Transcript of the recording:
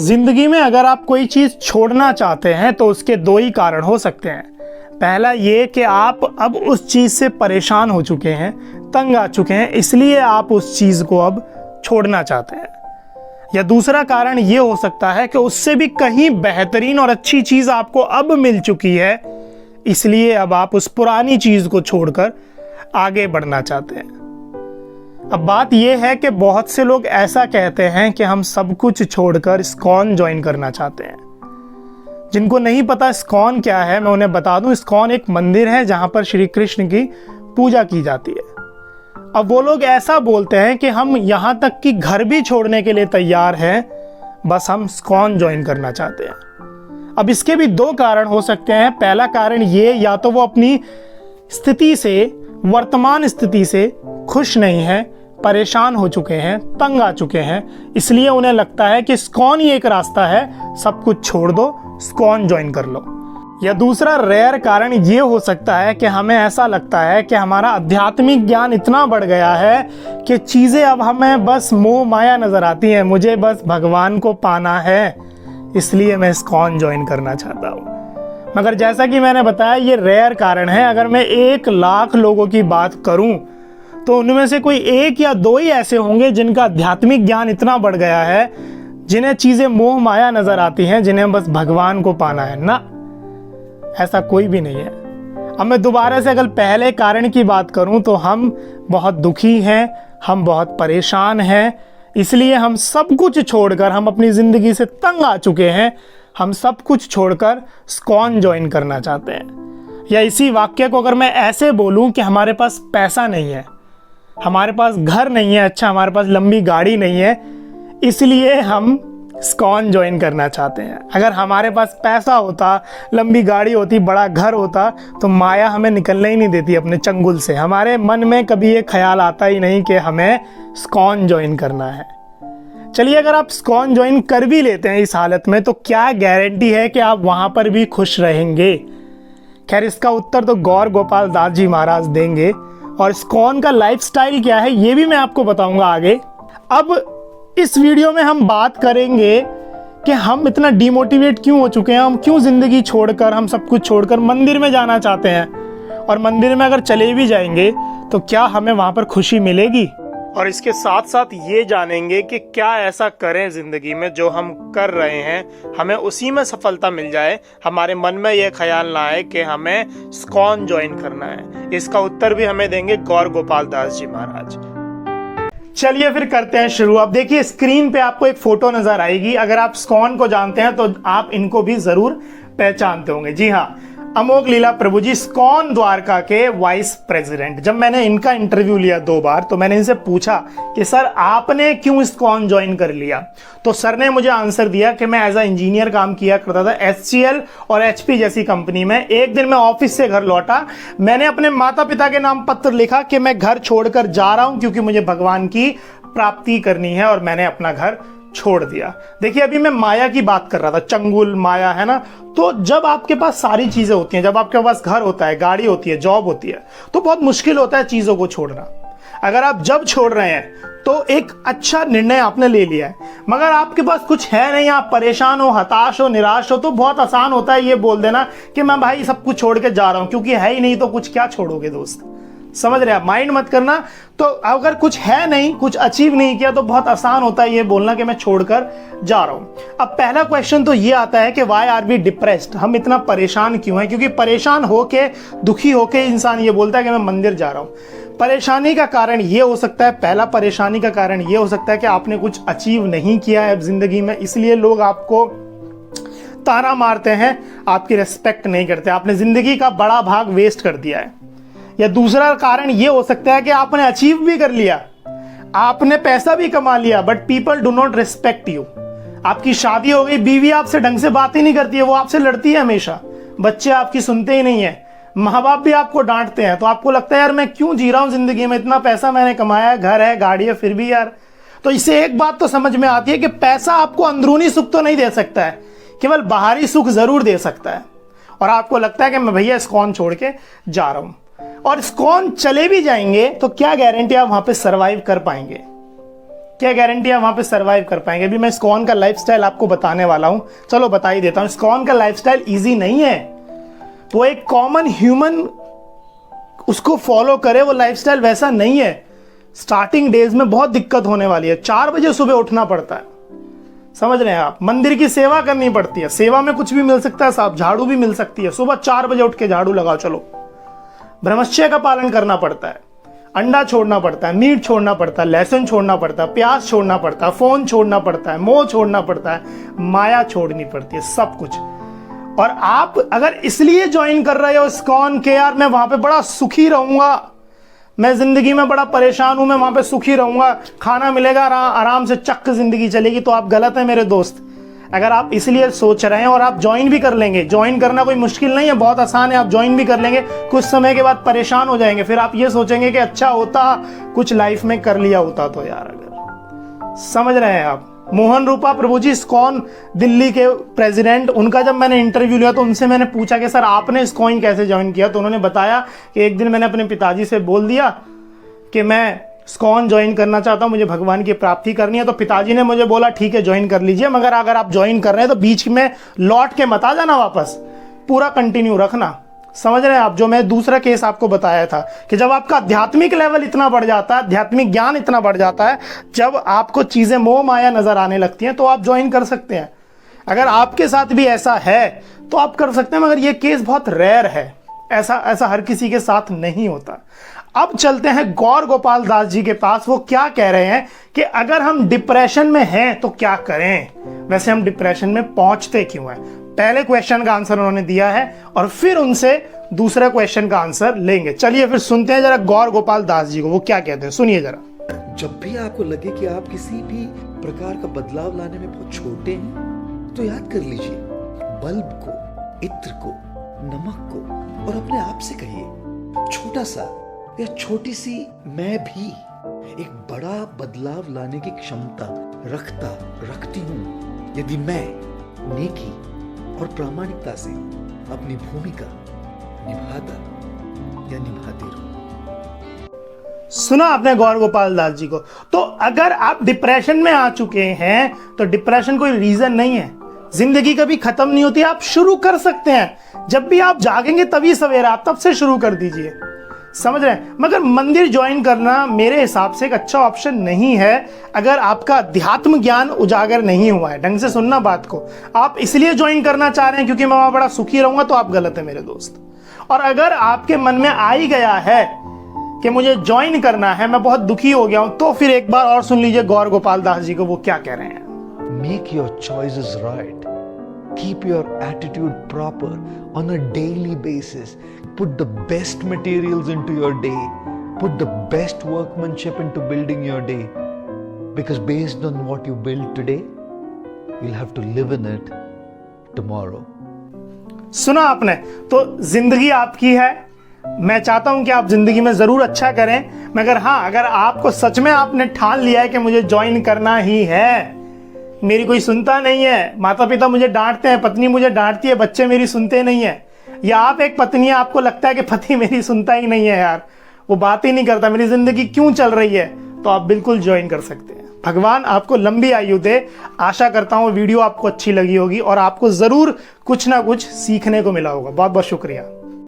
जिंदगी में अगर आप कोई चीज़ छोड़ना चाहते हैं तो उसके दो ही कारण हो सकते हैं। पहला ये कि आप अब उस चीज़ से परेशान हो चुके हैं, तंग आ चुके हैं, इसलिए आप उस चीज़ को अब छोड़ना चाहते हैं। या दूसरा कारण ये हो सकता है कि उससे भी कहीं बेहतरीन और अच्छी चीज़ आपको अब मिल चुकी है, इसलिए अब आप उस पुरानी चीज़ को छोड़कर आगे बढ़ना चाहते हैं। अब बात यह है कि बहुत से लोग ऐसा कहते हैं कि हम सब कुछ छोड़कर इस्कॉन ज्वाइन करना चाहते हैं। जिनको नहीं पता इस्कॉन क्या है, मैं उन्हें बता दूं, इस्कॉन एक मंदिर है जहां पर श्री कृष्ण की पूजा की जाती है। अब वो लोग ऐसा बोलते हैं कि हम यहां तक कि घर भी छोड़ने के लिए तैयार हैं, बस हम इस्कॉन ज्वाइन करना चाहते हैं। अब इसके भी दो कारण हो सकते हैं। पहला कारण ये, या तो वो अपनी स्थिति से, वर्तमान स्थिति से खुश नहीं है, परेशान हो चुके हैं, तंग आ चुके हैं, इसलिए उन्हें लगता है कि इस्कॉन ही एक रास्ता है, सब कुछ छोड़ दो, इस्कॉन ज्वाइन कर लो। या दूसरा रेयर कारण ये हो सकता है कि हमें ऐसा लगता है कि हमारा आध्यात्मिक ज्ञान इतना बढ़ गया है कि चीज़ें अब हमें बस मोह माया नज़र आती हैं, मुझे बस भगवान को पाना है, इसलिए मैं इस्कॉन ज्वाइन करना चाहता हूँ। मगर जैसा कि मैंने बताया, ये रेयर कारण है। अगर मैं 1,00,000 लोगों की बात करूं तो उनमें से कोई 1 या 2 ही ऐसे होंगे जिनका आध्यात्मिक ज्ञान इतना बढ़ गया है, जिन्हें चीज़ें मोह माया नज़र आती हैं, जिन्हें बस भगवान को पाना है। ना, ऐसा कोई भी नहीं है। अब मैं दोबारा से अगर पहले कारण की बात करूं तो हम बहुत दुखी हैं, हम बहुत परेशान हैं, इसलिए हम सब कुछ छोड़कर, हम अपनी ज़िंदगी से तंग आ चुके हैं, हम सब कुछ छोड़कर इस्कॉन ज्वाइन करना चाहते हैं। या इसी वाक्य को अगर मैं ऐसे बोलूं कि हमारे पास पैसा नहीं है, हमारे पास घर नहीं है, अच्छा हमारे पास लंबी गाड़ी नहीं है, इसलिए हम इस्कॉन ज्वाइन करना चाहते हैं। अगर हमारे पास पैसा होता, लंबी गाड़ी होती, बड़ा घर होता, तो माया हमें निकलने ही नहीं देती अपने चंगुल से। हमारे मन में कभी ये ख्याल आता ही नहीं कि हमें इस्कॉन ज्वाइन करना है। चलिए, अगर आप इस्कॉन ज्वाइन कर भी लेते हैं इस हालत में, तो क्या गारंटी है कि आप वहाँ पर भी खुश रहेंगे? खैर, इसका उत्तर तो गौर गोपाल दास जी महाराज देंगे, और इस्कॉन का लाइफस्टाइल क्या है ये भी मैं आपको बताऊंगा आगे। अब इस वीडियो में हम बात करेंगे कि हम इतना डिमोटिवेट क्यों हो चुके हैं, हम क्यों ज़िंदगी छोड़कर, हम सब कुछ छोड़कर मंदिर में जाना चाहते हैं, और मंदिर में अगर चले भी जाएंगे तो क्या हमें वहाँ पर खुशी मिलेगी। और इसके साथ साथ ये जानेंगे कि क्या ऐसा करें ज़िंदगी में जो हम कर रहे हैं, हमें उसी में सफलता मिल जाए, हमारे मन में ये ख्याल ना आए कि हमें इस्कॉन ज्वाइन करना है। इसका उत्तर भी हमें देंगे गौर गोपाल दास जी महाराज। चलिए फिर करते हैं शुरू। अब देखिए, स्क्रीन पे आपको एक फोटो नजर आएगी। अगर आप इस्कॉन को जानते हैं तो आप इनको भी जरूर पहचानते होंगे। जी हाँ, अमोघ लीला प्रभु जी, इस्कॉन द्वारका के वाइस प्रेसिडेंट। जब मैंने इनका इंटरव्यू लिया 2 बार, तो मैंने इनसे पूछा कि सर आपने क्यों इस्कॉन ज्वाइन कर लिया, तो सर ने मुझे आंसर दिया कि मैं एज अ इंजीनियर काम किया करता था HCL और HP जैसी कंपनी में। एक दिन मैं ऑफिस से घर लौटा, मैंने अपने माता पिता के नाम पत्र लिखा कि मैं घर छोड़कर जा रहा हूं क्योंकि मुझे भगवान की प्राप्ति करनी है, और मैंने अपना घर छोड़ दिया। देखिए, अभी मैं माया की बात कर रहा था, चंगुल माया है ना। तो जब आपके पास सारी चीजें होती हैं, जब आपके पास घर होता है, गाड़ी होती है, जॉब होती है, तो बहुत मुश्किल होता है चीजों को छोड़ना। अगर आप जब छोड़ रहे हैं तो एक अच्छा निर्णय आपने ले लिया है। मगर आपके पास कुछ है नहीं, आप परेशान हो, हताश हो, निराश हो, तो बहुत आसान होता है ये बोल देना कि मैं भाई सब कुछ छोड़ के जा रहा हूं, क्योंकि है ही नहीं तो कुछ क्या छोड़ोगे दोस्त। समझ रहे हैं आप? माइंड मत करना। तो अगर कुछ है नहीं, कुछ अचीव नहीं किया, तो बहुत आसान होता है ये बोलना कि मैं छोड़कर जा रहा हूं। अब पहला क्वेश्चन तो ये आता है कि व्हाई आर वी डिप्रेस्ड, हम इतना परेशान क्यों हैं? क्योंकि परेशान होके, दुखी होके इंसान ये बोलता है कि मैं मंदिर जा रहा हूं। परेशानी का कारण ये हो सकता है, पहला परेशानी का कारण ये हो सकता है कि आपने कुछ अचीव नहीं किया है जिंदगी में, इसलिए लोग आपको ताना मारते हैं, आपकी रिस्पेक्ट नहीं करते, आपने जिंदगी का बड़ा भाग वेस्ट कर दिया है। या दूसरा कारण ये हो सकता है कि आपने अचीव भी कर लिया, आपने पैसा भी कमा लिया, but people do not respect you. आपकी शादी हो गई, बीवी आपसे ढंग से बात ही नहीं करती है, वो आपसे लड़ती है हमेशा, बच्चे आपकी सुनते ही नहीं है, माँ बाप भी आपको डांटते हैं, तो आपको लगता है यार मैं क्यों जी रहा हूं जिंदगी में, इतना पैसा मैंने कमाया है, घर है, गाड़ी है, फिर भी यार। तो इससे एक बात तो समझ में आती है कि पैसा आपको अंदरूनी सुख तो नहीं दे सकता है, केवल बाहरी सुख जरूर दे सकता है। और आपको लगता है कि मैं भैया इस्कॉन छोड़ के जा रहा हूं, और इस्कॉन चले भी जाएंगे तो क्या गारंटी आप वहां पे सरवाइव कर पाएंगे? क्या गारंटी है वहां पे सरवाइव कर पाएंगे? अभी मैं इस्कॉन का लाइफस्टाइल आपको बताने वाला हूं, चलो बता ही देता हूं। इस्कॉन का लाइफस्टाइल इजी नहीं है, वो एक कॉमन ह्यूमन उसको फॉलो करे वो लाइफस्टाइल वैसा नहीं है। स्टार्टिंग डेज में बहुत दिक्कत होने वाली है। 4 बजे सुबह उठना पड़ता है, समझ रहे हैं आप? मंदिर की सेवा करनी पड़ती है, सेवा में कुछ भी मिल सकता है साहब, झाड़ू भी मिल सकती है। सुबह 4 बजे उठ के झाड़ू लगाओ चलो। ब्रह्मचर्य का पालन करना पड़ता है, अंडा छोड़ना पड़ता है, मीट छोड़ना पड़ता है, लहसुन छोड़ना पड़ता है, प्याज छोड़ना पड़ता है, फोन छोड़ना पड़ता है, मोह छोड़ना पड़ता है, माया छोड़नी पड़ती है, सब कुछ। और आप अगर इसलिए ज्वाइन कर रहे हो इस्कॉन के, यार मैं वहां पे बड़ा सुखी रहूंगा, मैं जिंदगी में बड़ा परेशान हूं, मैं वहां पे सुखी रहूंगा, खाना मिलेगा, आराम से चक जिंदगी चलेगी, तो आप गलत है मेरे दोस्त। अगर आप इसलिए सोच रहे हैं और आप ज्वाइन भी कर लेंगे, ज्वाइन करना कोई मुश्किल नहीं है, बहुत आसान है, आप ज्वाइन भी कर लेंगे, कुछ समय के बाद परेशान हो जाएंगे, फिर आप ये सोचेंगे कि अच्छा होता कुछ लाइफ में कर लिया होता तो यार। अगर समझ रहे हैं आप? मोहन रूपा प्रभु जी इस्कॉन दिल्ली के प्रेसिडेंट, उनका जब मैंने इंटरव्यू लिया तो उनसे मैंने पूछा कि सर आपने इस्कॉन कैसे ज्वाइन किया? तो उन्होंने बताया कि एक दिन मैंने अपने पिताजी से बोल दिया कि मैं इस्कॉन ज्वाइन करना चाहता हूं, मुझे भगवान की प्राप्ति करनी है। तो पिताजी ने मुझे बोला ठीक है ज्वाइन कर लीजिए, मगर अगर आप ज्वाइन कर रहे हैं तो बीच में लौट के मत आ जाना वापस, पूरा कंटिन्यू रखना। समझ रहे हैं आप? जो मैं दूसरा केस आपको बताया था कि जब आपका आध्यात्मिक लेवल इतना बढ़ जाता है, आध्यात्मिक ज्ञान इतना बढ़ जाता है, जब आपको चीजें मोह माया नजर आने लगती हैं, तो आप ज्वाइन कर सकते हैं। अगर आपके साथ भी ऐसा है तो आप कर सकते हैं, मगर ये केस बहुत रेयर है, ऐसा हर किसी के साथ नहीं होता। अब चलते हैं गौर गोपाल दास जी के पास, वो क्या कह रहे हैं कि अगर हम डिप्रेशन में हैं तो क्या करें, वैसे हम डिप्रेशन में पहुंचते क्यों हैं। पहले क्वेश्चन का आंसर उन्होंने दिया है और फिर उनसे दूसरे क्वेश्चन का आंसर लेंगे। चलिए फिर सुनते हैं जरा गौर गोपाल दास जी को, वो क्या कहते हैं, सुनिए जरा। जब भी आपको लगे कि आप किसी भी प्रकार का बदलाव लाने में बहुत छोटे हैं, तो याद कर लीजिए बल्ब को, इत्र को, नमक को, और अपने आप से कहिए छोटा सा या छोटी सी मैं भी एक बड़ा बदलाव लाने की क्षमता रखती हूं यदि मैं नेकी और प्रामाणिकता से अपनी भूमिका निभाता या निभाती रहूं। सुना आपने गौर गोपाल दास जी को? तो अगर आप डिप्रेशन में आ चुके हैं तो डिप्रेशन कोई रीजन नहीं है, जिंदगी कभी खत्म नहीं होती, आप शुरू कर सकते हैं। जब भी आप जागेंगे तभी सवेरा, आप तब से शुरू कर दीजिए, समझ रहे हैं? मगर मंदिर ज्वाइन करना मेरे हिसाब से एक अच्छा ऑप्शन नहीं है अगर आपका अध्यात्म ज्ञान उजागर नहीं हुआ है। ढंग से सुनना बात को। आप इसलिए ज्वाइन करना चाह रहे हैं क्योंकि मैं वहां बड़ा सुखी रहूंगा, तो आप गलत है मेरे दोस्त। और अगर आपके मन में आ ही गया है कि मुझे ज्वाइन करना है, मैं बहुत दुखी हो गया हूं, तो फिर एक बार और सुन लीजिए गौर गोपाल दास जी को, वो क्या कह रहे हैं। Make your choices right, keep your attitude proper on a daily basis. Put the best materials into your day. Put the best workmanship into building your day. Because based on what you build today, you'll have to live in it tomorrow. सुना आपने? तो जिंदगी आपकी है, मैं चाहता हूं कि आप जिंदगी में जरूर अच्छा करें, मगर हाँ, अगर आपको सच में आपने ठान लिया है कि मुझे ज्वाइन करना ही है, मेरी कोई सुनता नहीं है, माता पिता मुझे डांटते हैं, पत्नी मुझे डांटती है, बच्चे मेरी सुनते नहीं है, या आप एक पत्नी है, आपको लगता है कि पति मेरी सुनता ही नहीं है, यार वो बात ही नहीं करता, मेरी जिंदगी क्यों चल रही है, तो आप बिल्कुल ज्वाइन कर सकते हैं। भगवान आपको लंबी आयु दे। आशा करता हूँ वीडियो आपको अच्छी लगी होगी और आपको जरूर कुछ ना कुछ सीखने को मिला होगा। बहुत बहुत शुक्रिया।